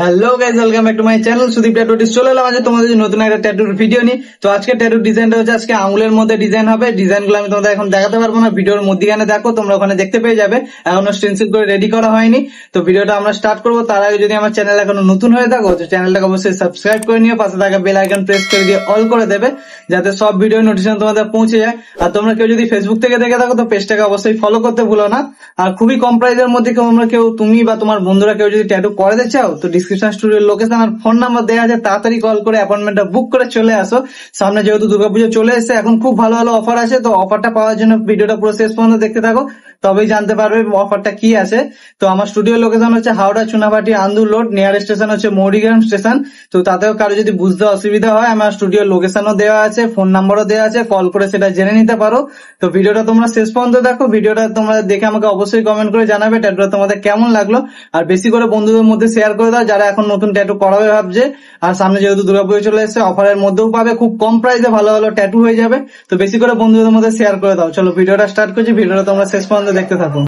Hello guys, welcome back to my channel Sudip tattoo. চলে এলাম আজ তোমাদের জন্য নতুন একটা ট্যাটুর ভিডিও নিয়ে। তো আজকে ট্যাটুর ডিজাইনটা হচ্ছে আজকে আঙুলের মধ্যে ডিজাইন হবে। ডিজাইনগুলো আমি তোমাদের এখন দেখাতে পারবো না, ভিডিওর মধ্যখানে দেখো, তোমরা ওখানে দেখতে পেয়ে যাবে। এখনো স্টেনসিল করে রেডি করা হয়নি। তো ভিডিওটা আমরা স্টার্ট করবো। তার আগে যদি আমার চ্যানেল এখনো নতুন হয়ে থাকো তো চ্যানেলটাকে অবশ্যই সাবস্ক্রাইব করে নিও, পাশে থাকা বেল আইকন প্রেস করে দিয়ে অল করে দেবে, যাতে সব ভিডিও নোটিফিকেশন তোমাদের পৌঁছে যায়। আর তোমরা কেউ যদি ফেসবুক থেকে দেখে থাকো তো পেজটাকে অবশ্যই ফলো করতে ভুলো না। আর খুবই কম প্রাইসের মধ্যে তুমি বা তোমার বন্ধুরা কেউ যদি ট্যাটু করাতে চাও তো ডিসক্রিপশন স্টুডিওর লোকেশন আর ফোন নাম্বার দেওয়া আছে, তাড়াতাড়ি কল করে অ্যাপয়েন্টমেন্টটা বুক করে চলে আসো। সামনে যেহেতু দুর্গাপুজো চলে এসেছে, এখন খুব ভালো ভালো অফার আছে। তো অফারটা পাওয়ার জন্য ভিডিওটা পুরো শেষ পর্যন্ত দেখতে থাকো, তবেই জানতে পারবে অফারটা কি আছে। তো আমার স্টুডিও লোকেশন হচ্ছে Howrah Chunabhati Andul road, near station হচ্ছে মৌরিগ্রাম স্টেশন। তো তাতেও কারো যদি বুঝতে অসুবিধা হয়, আমার স্টুডিও লোকেশনও দেওয়া আছে, ফোন নাম্বারও দেওয়া আছে, কল করে সেটা জেনে নিতে পারো। তো ভিডিওটা তোমরা শেষ পর্যন্ত দেখো, ভিডিওটা তোমরা দেখে আমাকে অবশ্যই কমেন্ট করে জানাবে ট্যাটুটা তোমাদের কেমন লাগলো। আর বেশি করে বন্ধুদের মধ্যে শেয়ার করে দাও যারা এখন নতুন ট্যাটু করাবে ভাবছে। আর সামনে যেহেতু দুর্গাপুজো চলে এসেছে, অফারের মধ্যেও পাবে, খুব কম প্রাইসে ভালো ভালো ট্যাটু হয়ে যাবে। তো বেশি করে বন্ধুদের মধ্যে শেয়ার করে দাও। চলো ভিডিওটা স্টার্ট করছি, ভিডিওটা তোমরা শেষ পর্যন্ত দেখতে থাকো।